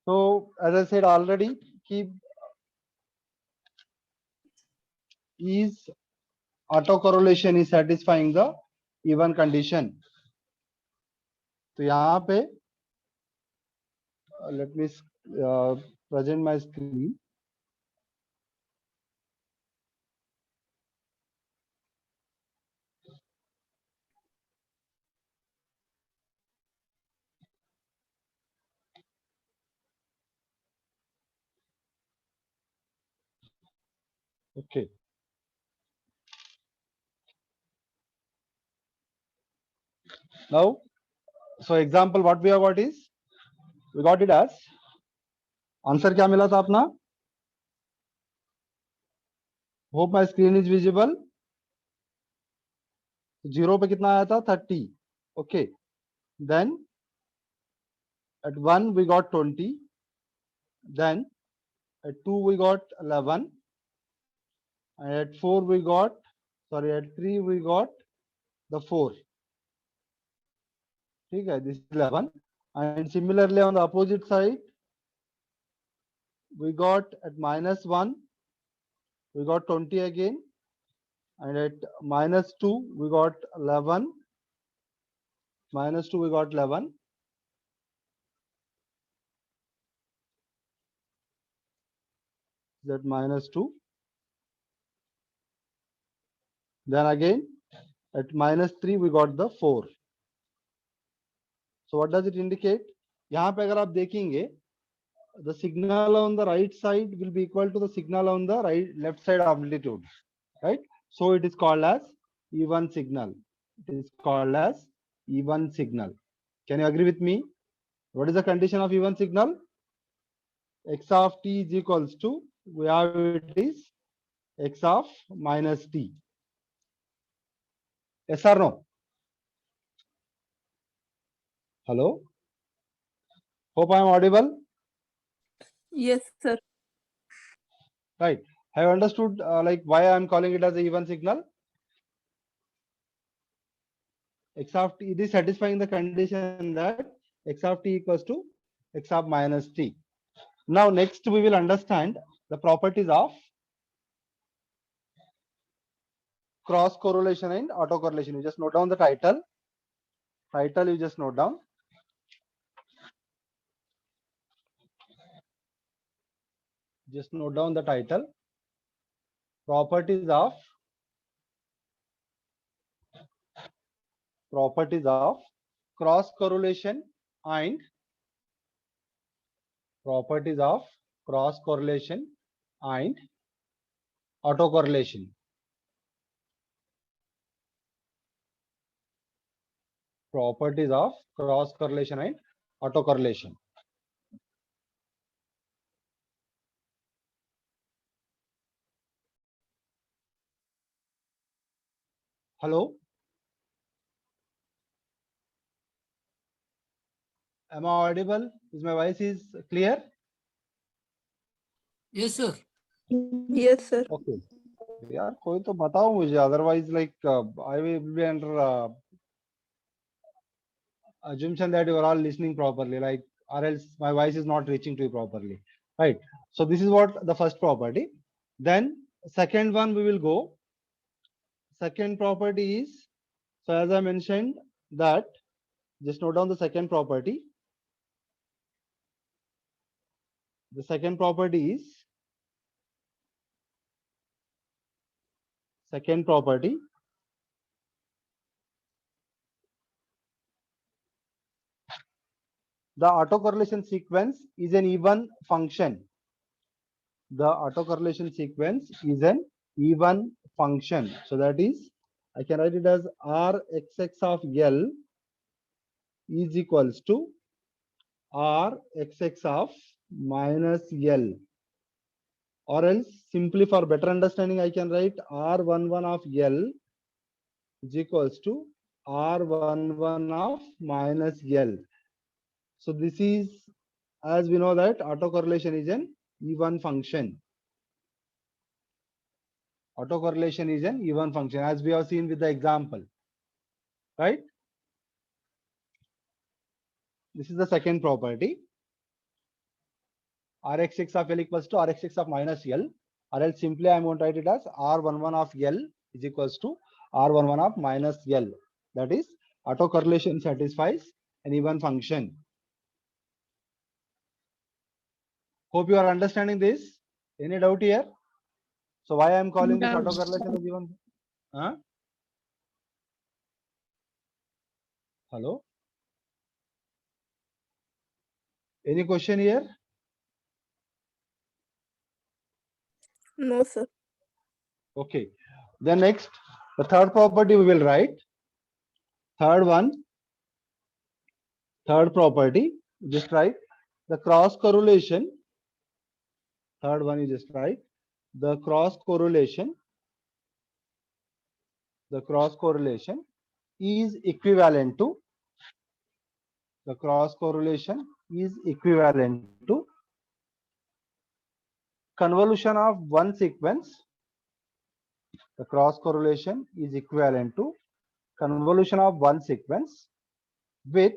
So as I said already, keep is autocorrelation is satisfying the even condition. तो यहाँ पे let me present my screen. Okay. Now, so example what we have got is, we got it as answer क्या मिला था अपना? Hope my screen is visible. 0 पे कितना आया था? 30. Okay, then at 1 we got 20, then at 2 we got 11, and at 4 we got, sorry, at 3 we got the 4. ठीक है, this is 11. And similarly on the opposite side we got at -1 we got 20 again, and at -2 we got 11, -2 we got 11, that -2, then again at -3 we got the 4. So what does it indicate? यहाँ पे अगर आप देखेंगे, the signal on the right side will be equal to the signal on the left side amplitude, right? So it is called as even signal. It is called as even signal. Can you agree with me? What is the condition of even signal? X of t is equals to, we have it is x of minus t. Yes or no? Hello? Hope I am audible. Yes, sir. Right. Have you understood like why I am calling it as a even signal? X of t, it is satisfying the condition that x of t equals to x of minus t. Now next we will understand the properties of cross correlation and autocorrelation. You just note down the title. Title you just note down. Just note down the title. Properties of cross correlation and properties of cross correlation and autocorrelation. Properties of cross correlation and autocorrelation. Hello? Am I audible? Is my voice is clear? Yes, sir. Yes, sir. Okay. यार कोई तो बताओ मुझे, otherwise like I will be under assumption that you are all listening properly, like, or else my voice is not reaching to you properly, right? So this is what the first property. Then second one we will go. Second property is, so as I mentioned that, just note down the second property. The second property is, second property, the autocorrelation sequence is an even function. The autocorrelation sequence is an even function. So that is, I can write it as Rxx of L is equals to Rxx of minus L. Or else, simply for better understanding, I can write R11 of L is equals to R11 of minus L. So this is, as we know that autocorrelation is an even function. Autocorrelation is an even function, as we have seen with the example, right? This is the second property. Rxx of L equals to Rxx of minus L, or else simply I am going to write it as R11 of L is equals to R11 of minus L. That is, autocorrelation satisfies an even function. Hope you are understanding this. Any doubt here? So why I am calling this No. autocorrelation as even? Huh? Hello? Any question here? No, sir. Okay. Then next, the third property we will write. Third property, just write the cross correlation. Third one, you just write the cross correlation. The cross correlation is equivalent to, the cross correlation is equivalent to convolution of one sequence. The cross correlation is equivalent to convolution of one sequence with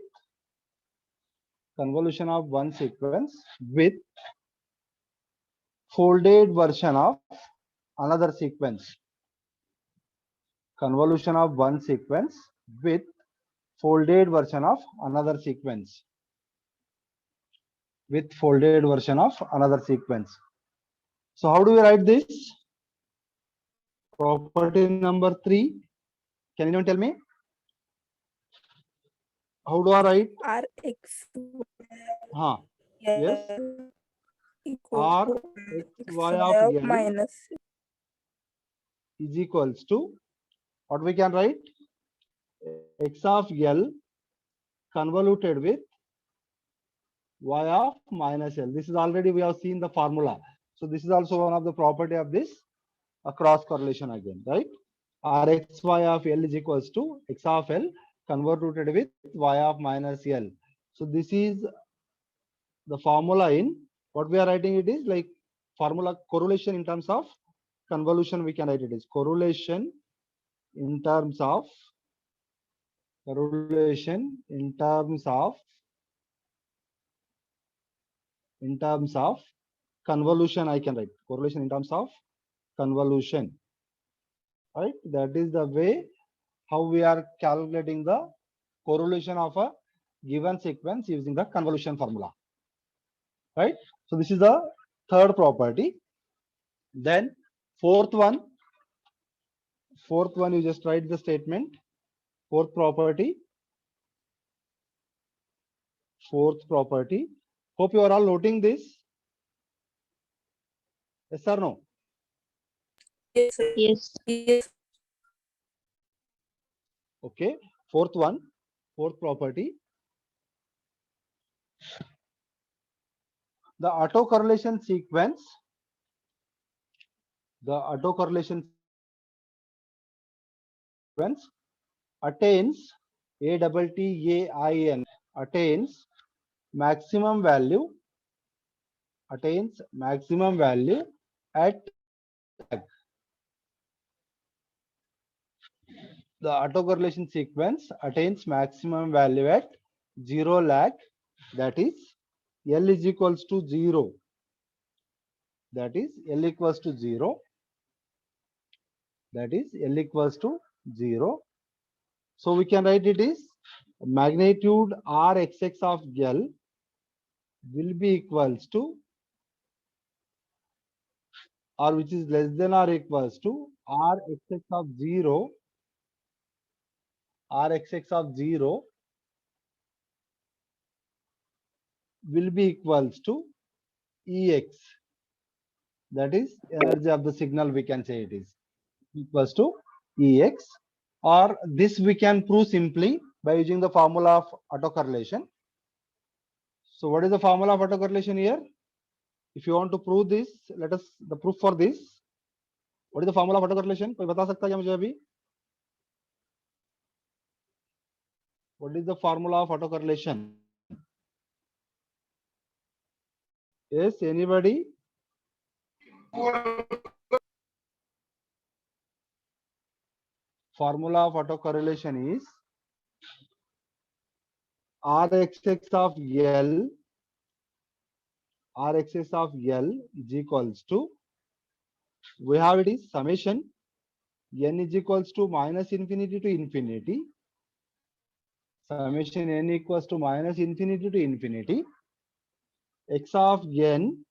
convolution of one sequence with folded version of another sequence. Convolution of one sequence with folded version of another sequence. With folded version of another sequence. So how do we write this? Property number 3. Can anyone tell me? How do I write? Rx. Yes. Equals R to x X y Y of of L minus. is equals to, what we can write? X of L convoluted with y of minus L. This is already we have seen the formula. So this is also one of the property of this cross correlation again, right? Rxy of L is equals to x of L convoluted with y of minus L. So this is the formula in what we are writing. It is like formula correlation in terms of convolution. We can write it is correlation in terms of convolution. I can write correlation in terms of convolution, right? That is the way how we are calculating the correlation of a given sequence using the convolution formula, right? So this is the third property. Then fourth one, you just write the statement. Fourth property. Hope you are all noting this. Yes or no? Yes, sir. Yes. Yes. Okay. Fourth property. The autocorrelation sequence. Attains ATTAIN attains maximum value at the autocorrelation sequence attains maximum value at 0 lag, that is L is equals to 0. That is L equals to 0. So we can write it is magnitude Rxx of L will be equals to, or which is less than or equals to Rxx of 0 will be equals to Ex. That is energy of the signal, we can say it is equals to Ex, or this we can prove simply by using the formula of autocorrelation. So what is the formula of autocorrelation here? If you want to prove this, let us the proof for this. What is the formula of autocorrelation? कोई बता सकता है क्या मुझे अभी? What is the formula of autocorrelation? Yes, anybody? Formula of autocorrelation is Rxx of L Rxs of L is equals to, we have it is summation n is equals to minus infinity to infinity, summation n equals to minus infinity to infinity, x of n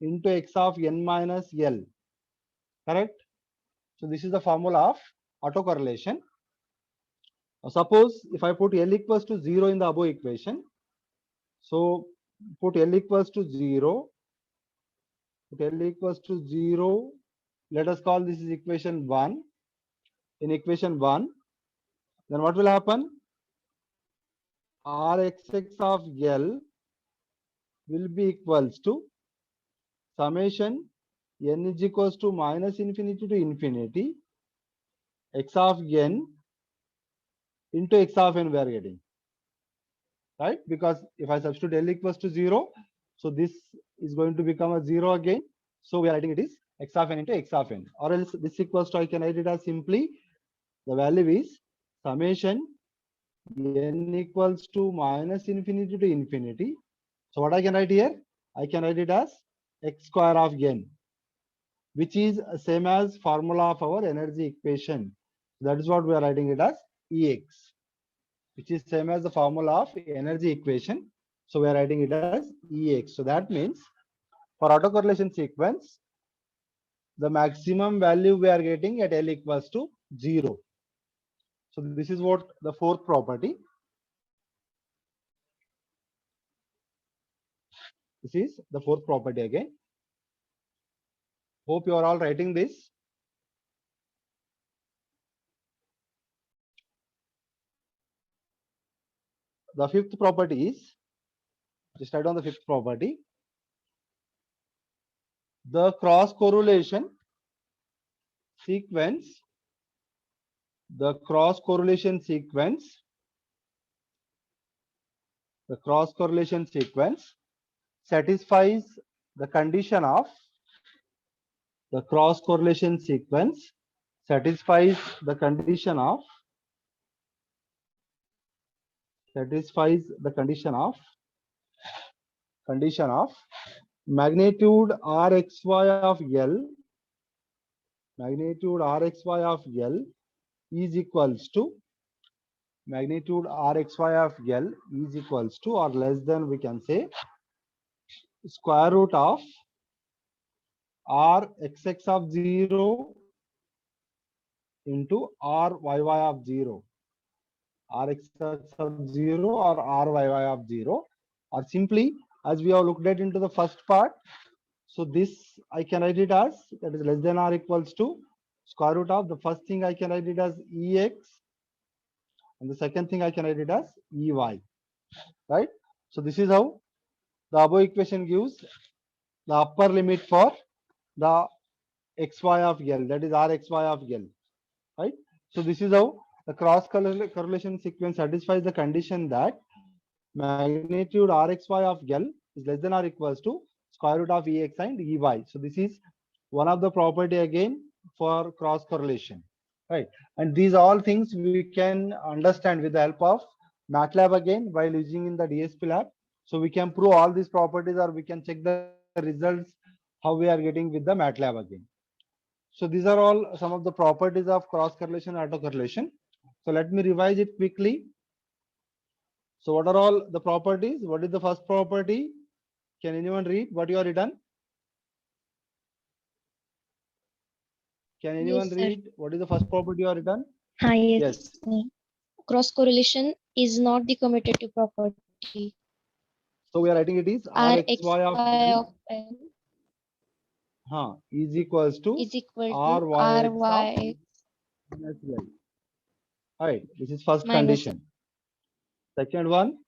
into x of n minus L, correct? So this is the formula of autocorrelation. Suppose if I put L equals to 0 in the above equation, so put L equals to 0, put L equals to 0, let us call this is equation 1. In equation 1, then what will happen? Rxx of L will be equals to summation n is equals to minus infinity to infinity, x of n into x of n we are getting, right? Because if I substitute L equals to 0, so this is going to become a 0 again. So we are writing it is x of n into x of n, or else this equals to, I can write it as simply, the value is summation n equals to minus infinity to infinity. So what I can write here? I can write it as x square of n, which is same as formula of our energy equation. That is what we are writing it as Ex, which is same as the formula of energy equation. So we are writing it as Ex. So that means for autocorrelation sequence, the maximum value we are getting at L equals to 0. So this is what the fourth property. This is the fourth property again. Hope you are all writing this. The fifth property is, just write down the fifth property. The cross correlation sequence, the cross correlation sequence satisfies the condition of, the cross correlation sequence satisfies the condition of magnitude Rxy of L, magnitude Rxy of L is equals to, magnitude Rxy of L is equals to or less than, we can say, square root of Rxx of 0 into Ryy of 0, Rxx of 0 or Ryy of 0, or simply as we have looked at into the first part. So this I can write it as, that is less than or equals to square root of, the first thing I can write it as Ex, and the second thing I can write it as Ey, right? So this is how the above equation gives the upper limit for the xy of L, that is Rxy of L, right? So this is how the cross correlation sequence satisfies the condition that magnitude Rxy of L is less than or equals to square root of Ex and Ey. So this is one of the property again for cross correlation, right? And these all things we can understand with the help of MATLAB again while using in the DSP lab. So we can prove all these properties, or we can check the results how we are getting with the MATLAB again. So these are all some of the properties of cross correlation and autocorrelation. So let me revise it quickly. So what are all the properties? What is the first property? Can anyone read what you are written? Can anyone Yes, sir. read what is the first property you are written? Hi, yes. Yes. sir. Cross correlation is not the commutative property. So we are writing it is Rxy of Rxy L of L is equals to is equal to Ryx of Ry minus L. Right. This is first minus condition. Second one,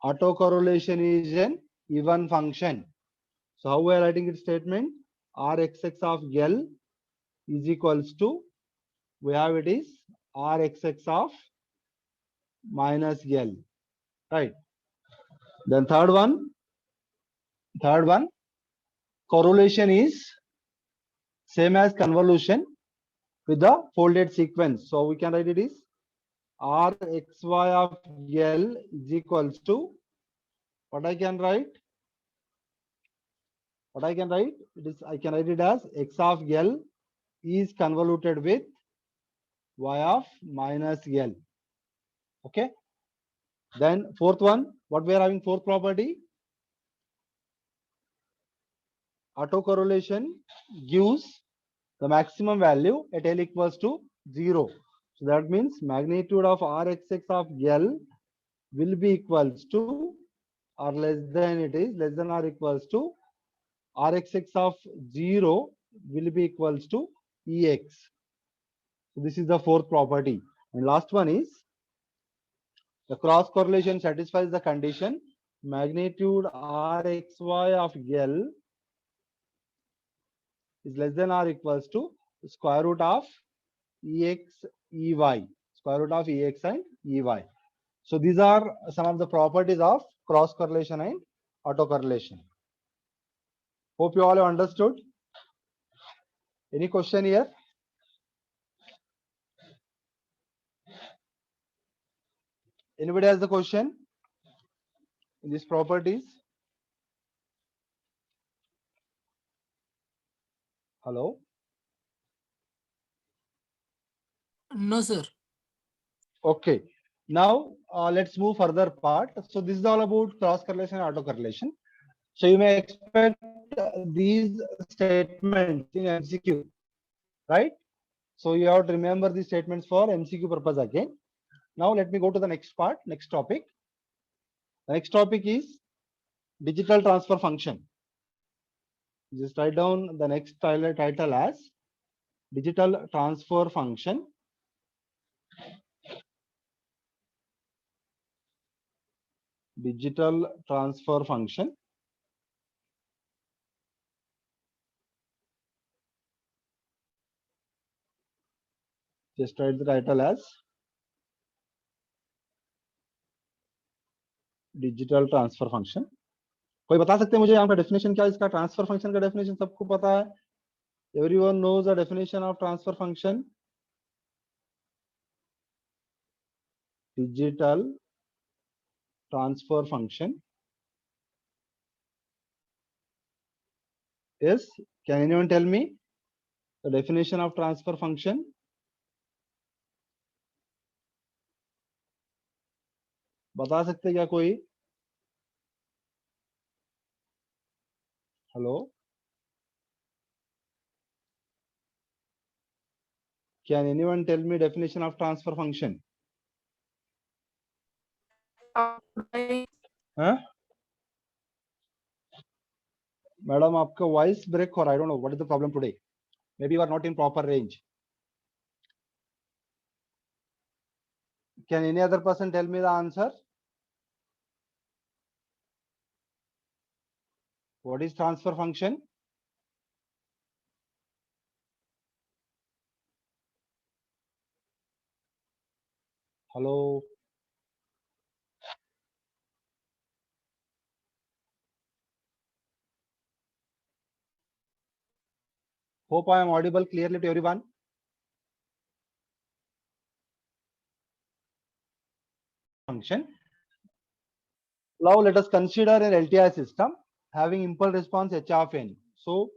autocorrelation is an even function. So how we are writing it statement? Rxx of L is equals to, we have it is Rxx of minus L, right? Then third one, correlation is same as convolution with the folded sequence. So we can write it is Rxy of L is equals to what I can write? What I can write? It is, I can write it as x of L is convoluted with y of minus L. Okay. Then fourth one, what we are having fourth property? Autocorrelation gives the maximum value at L equals to 0. So that means magnitude of Rxx of L will be equals to or less than, it is less than or equals to Rxx of 0 will be equals to Ex. So this is the fourth property. And last one is the cross correlation satisfies the condition magnitude Rxy of L is less than or equals to square root of Ex Ey, square root of Ex and Ey. So these are some of the properties of cross correlation and autocorrelation. Hope you all have understood. Any question here? Anybody has the question in these properties? Hello? No, sir. Okay. Now let's move further part. So this is all about cross correlation and autocorrelation. So you may expect these statements in MCQ, right? So you have to remember these statements for MCQ purpose again. Now let me go to the next part, next topic. The next topic is digital transfer function. Just write down the next title as digital transfer function. Digital transfer function. Just write the title as digital transfer function. कोई बता सकते हैं मुझे यहाँ का definition क्या है इसका? ट्रांसफर फंक्शन का डेफिनेशन सबको पता है. Everyone knows the definition of transfer function. Digital transfer function is, can anyone tell me the definition of transfer function? बता सकते क्या कोई? Hello, can anyone tell me definition of transfer function? हाँ madam आपका voice break हो रहा है. I don't know what is the problem today. Maybe you are not in proper range. Can any other person tell me the answer? What is transfer function? Hello, hope I am audible clearly to everyone. Function. Now let us consider an LTI system having impulse response h of n. So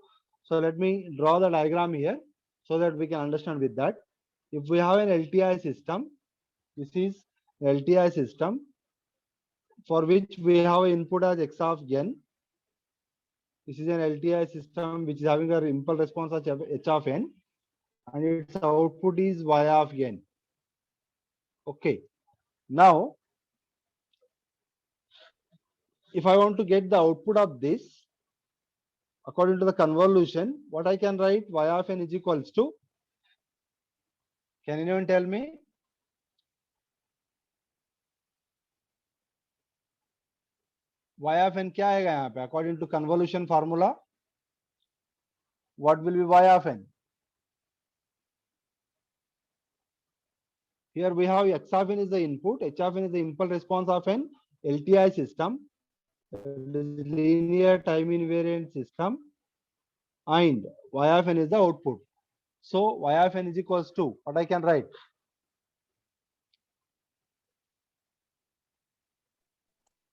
let me draw the diagram here so that we can understand with that. If we have an LTI system, this is LTI system for which we have input as x of n. This is an LTI system which is having an impulse response as h of n, and its output is y of n. Okay. Now, if I want to get the output of this according to the convolution, what I can write? Y of n is equals to, can anyone tell me? Y of n क्या आएगा यहाँ पे? According to convolution formula, what will be y of n? Here we have x of n is the input, h of n is the impulse response of an LTI system, linear time invariant system, and y of n is the output. So y of n is equals to, what I can write?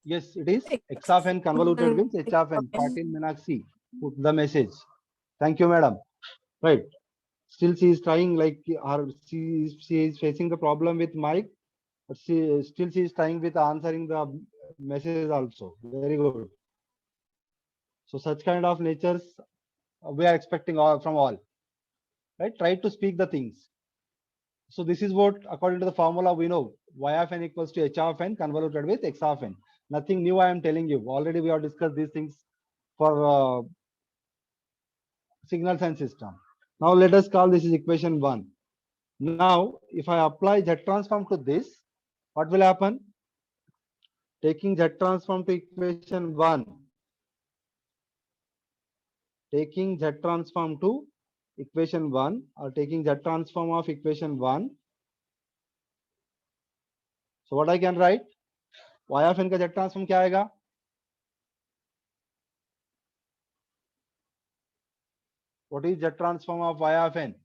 Yes, it is X x of n convoluted with h of n. X of n. 14 Meenakshi put the message. Thank you, madam. Right. Still she is trying, like she is facing the problem with mic, but she is trying with answering the message also. Very good. So such kind of natures we are expecting all from all. Right. Try to speak the things. So this is what, according to the formula, we know y of n equals to h of n convoluted with x of n. Nothing new I am telling you. Already we have discussed these things for signals and system. Now let us call this is equation 1. Now if I apply Z transform to this, what will happen? Taking Z transform to equation 1. Taking Z transform to equation 1 or taking Z transform of equation 1. So what I can write? Y of n का Z transform क्या आएगा? What is Z transform of y of n?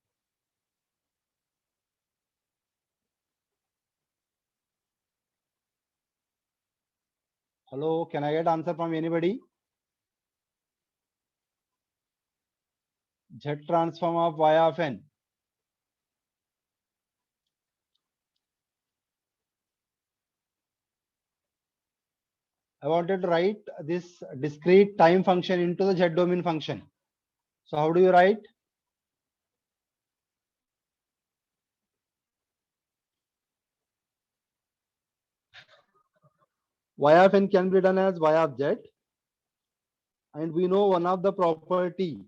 Hello, can I get answer from anybody? Z transform of y of n. I wanted to write this discrete time function into the Z domain function. So how do you write? Y of n can be done as y of z, and we know one of the property,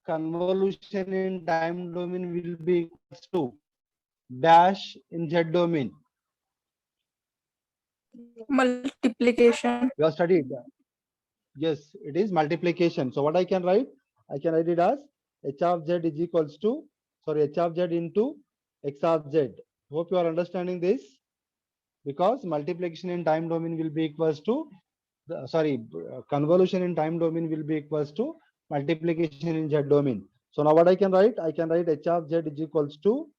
convolution in time domain will be equals to dash in z domain. Multiplication. We have studied. Yes, it is multiplication. So what I can write? I can write it as h of z is equals to, h of z into x of z. Hope you are understanding this, because multiplication in time domain will be equals to convolution in time domain will be equals to multiplication in z domain. So now what I can write? I can write h of z is equals to,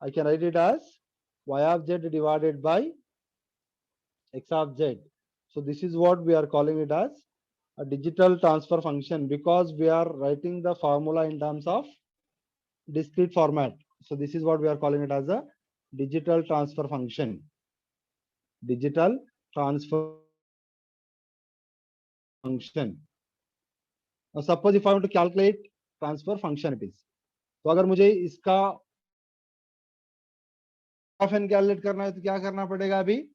I can write it as y of z divided by x of z. So this is what we are calling it as a digital transfer function, because we are writing the formula in terms of discrete format. So this is what we are calling it as a digital transfer function. Digital transfer function. Now suppose if I want to calculate transfer function it is, तो अगर मुझे इसका calculate करना है तो क्या करना पड़ेगा अभी?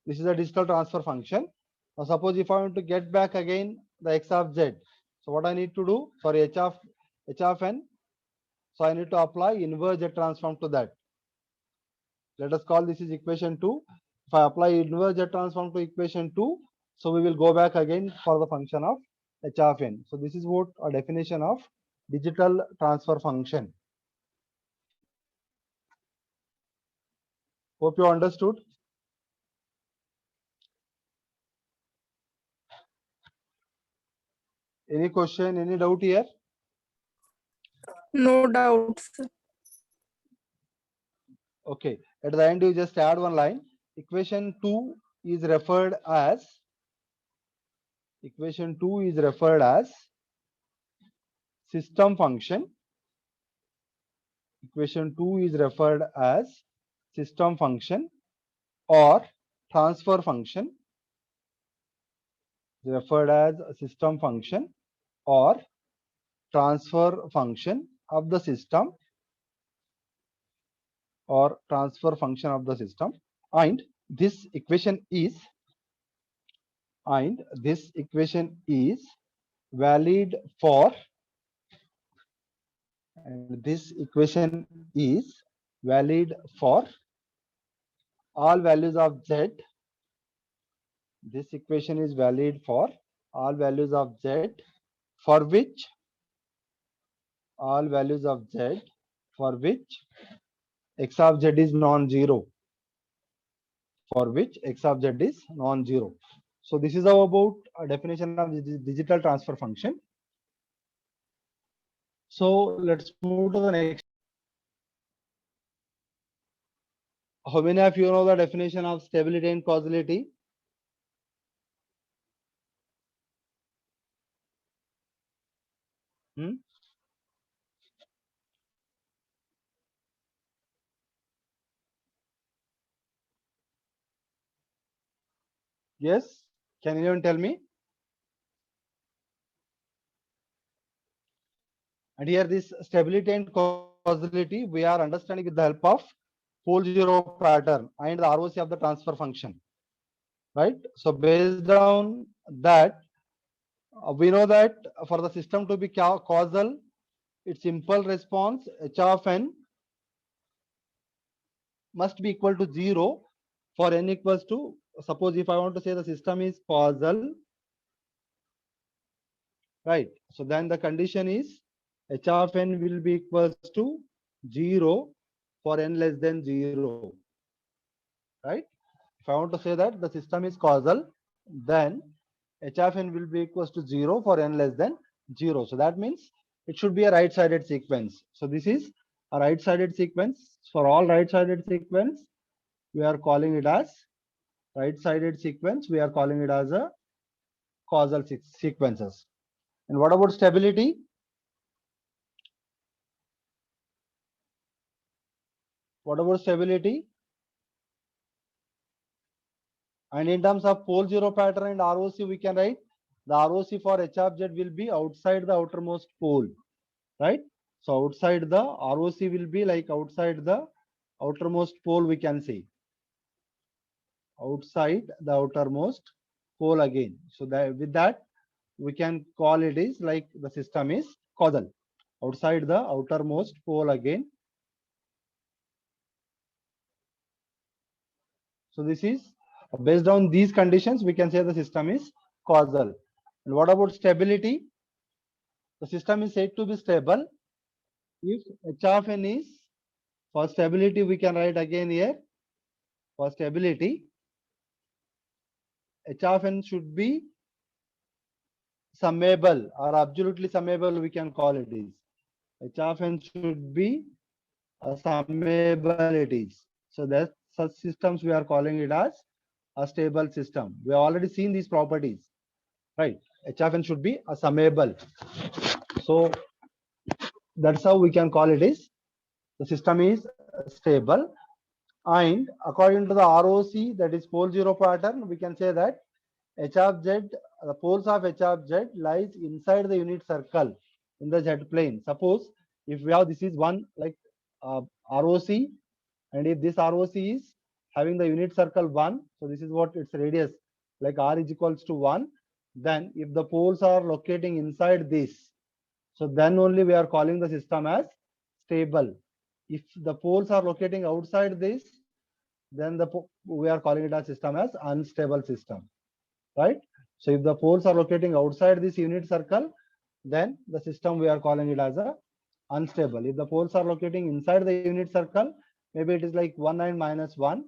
This is a digital transfer function. Now suppose if I want to get back again the x of z, so what I need to do? Sorry, h of n. So I need to apply inverse z transform to that. Let us call this is equation 2. If I apply inverse z transform to equation 2, so we will go back again for the function of h of n. So this is what a definition of digital transfer function. Hope you understood. Any question, any doubt here? No doubts. Okay, at the end you just add one line. Equation 2 is referred as system function. Equation 2 is referred as system function or transfer function. Referred as a system function or transfer function of the system, or transfer function of the system, and this equation is valid for, all values of z. This equation is valid for all values of z for which x of z is non-zero. So this is how about a definition of the digital transfer function. So let's move to the next. How many of you know the definition of stability and causality? Hmm? Yes? Can anyone tell me? And here this stability and causality, we are understanding with the help of pole zero pattern and the ROC of the transfer function, right? So based on that, we know that for the system to be causal, its impulse response h of n must be equal to 0 for n equals to, suppose if I want to say the system is causal, right? So then the condition is h of n will be equals to 0 for n less than 0, right? If I want to say that the system is causal, then h of n will be equals to 0 for n less than 0. So that means it should be a right-sided sequence. So this is a right-sided sequence. For all right-sided sequence, we are calling it as right-sided sequence. We are calling it as a causal sequences. And what about stability? What about stability? And in terms of pole zero pattern and ROC, we can write the ROC for h of z will be outside the outermost pole, right? So outside the ROC will be like outside the outermost pole, we can say. Outside the outermost pole again. So that with that, we can call it is like the system is causal. Outside the outermost pole again. So this is based on these conditions, we can say the system is causal. And what about stability? The system is said to be stable if h of n is, for stability we can write again here, for stability h of n should be summable or absolutely summable, we can call it is. H of n should be a summable it is. So that such systems we are calling it as a stable system. We have already seen these properties, right? H of n should be a summable. So that's how we can call it is the system is stable. And according to the ROC, that is pole zero pattern, we can say that h of z, the poles of h of z lies inside the unit circle in the z plane. Suppose if we have this is one like ROC, and if this ROC is having the unit circle 1, so this is what its radius, like r is equals to 1, then if the poles are locating inside this, so then only we are calling the system as stable. If the poles are locating outside this, then we are calling it as system as unstable system, right? So if the poles are locating outside this unit circle, then the system we are calling it as a unstable. If the poles are locating inside the unit circle, maybe it is like 1 and minus 1.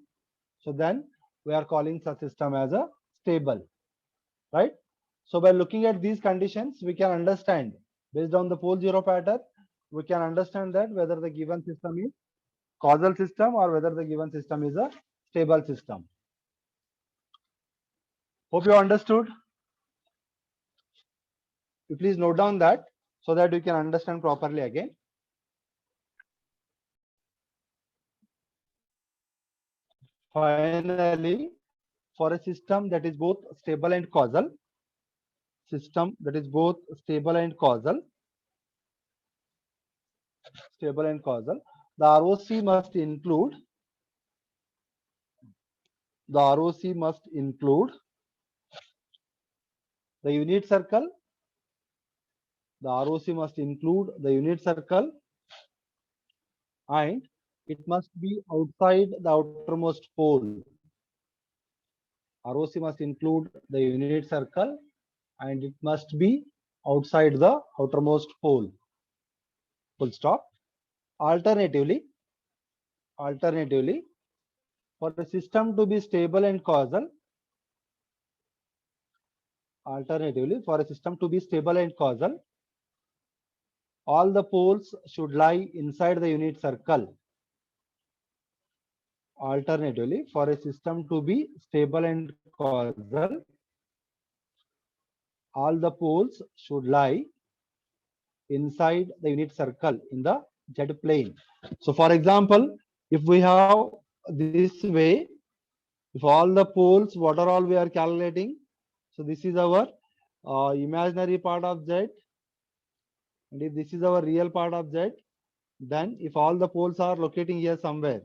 So then we are calling such system as a stable, right? So by looking at these conditions, we can understand based on the pole zero pattern, we can understand that whether the given system is causal system or whether the given system is a stable system. Hope you understood. You please note down that so that you can understand properly again. Finally, for a system that is both stable and causal, system that is both stable and causal, the ROC must include the unit circle. The ROC must include the unit circle, and it must be outside the outermost pole. ROC must include the unit circle, and it must be outside the outermost pole. Full stop. Alternatively, for the system to be stable and causal, all the poles should lie inside the unit circle. Alternatively, for a system to be stable and causal, all the poles should lie inside the unit circle in the Z plane. So for example, if we have this way, if all the poles, what are all we are calculating? So this is our imaginary part of Z, and if this is our real part of Z, then if all the poles are locating here somewhere,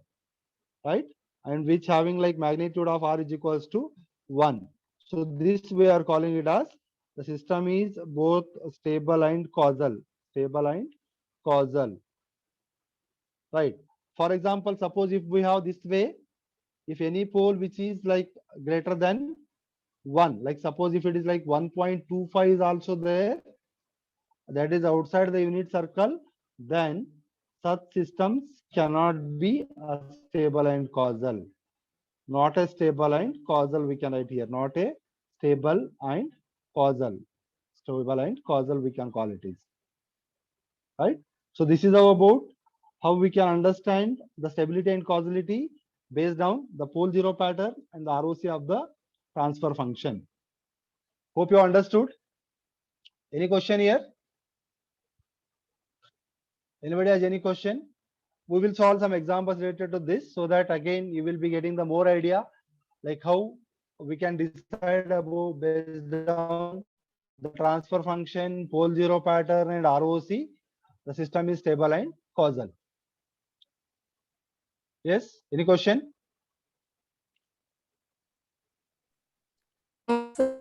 right, and which having like magnitude of R is equals to 1. So this we are calling it as the system is both stable and causal. Stable and causal. Right. For example, suppose if we have this way, if any pole which is like greater than 1, like suppose if it is like 1.25 is also there, that is outside the unit circle, then such systems cannot be a stable and causal. Not a stable and causal, we can write here. Not a stable and causal. Stable and causal, we can call it is. Right. So this is about how we can understand the stability and causality based on the pole zero pattern and the ROC of the transfer function. Hope you understood. Any question here? Anybody has any question? We will solve some examples related to this so that again you will be getting the more idea like how we can decide about based on the transfer function, pole zero pattern and ROC, the system is stable and causal. Yes, any question? No, sir.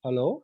Hello?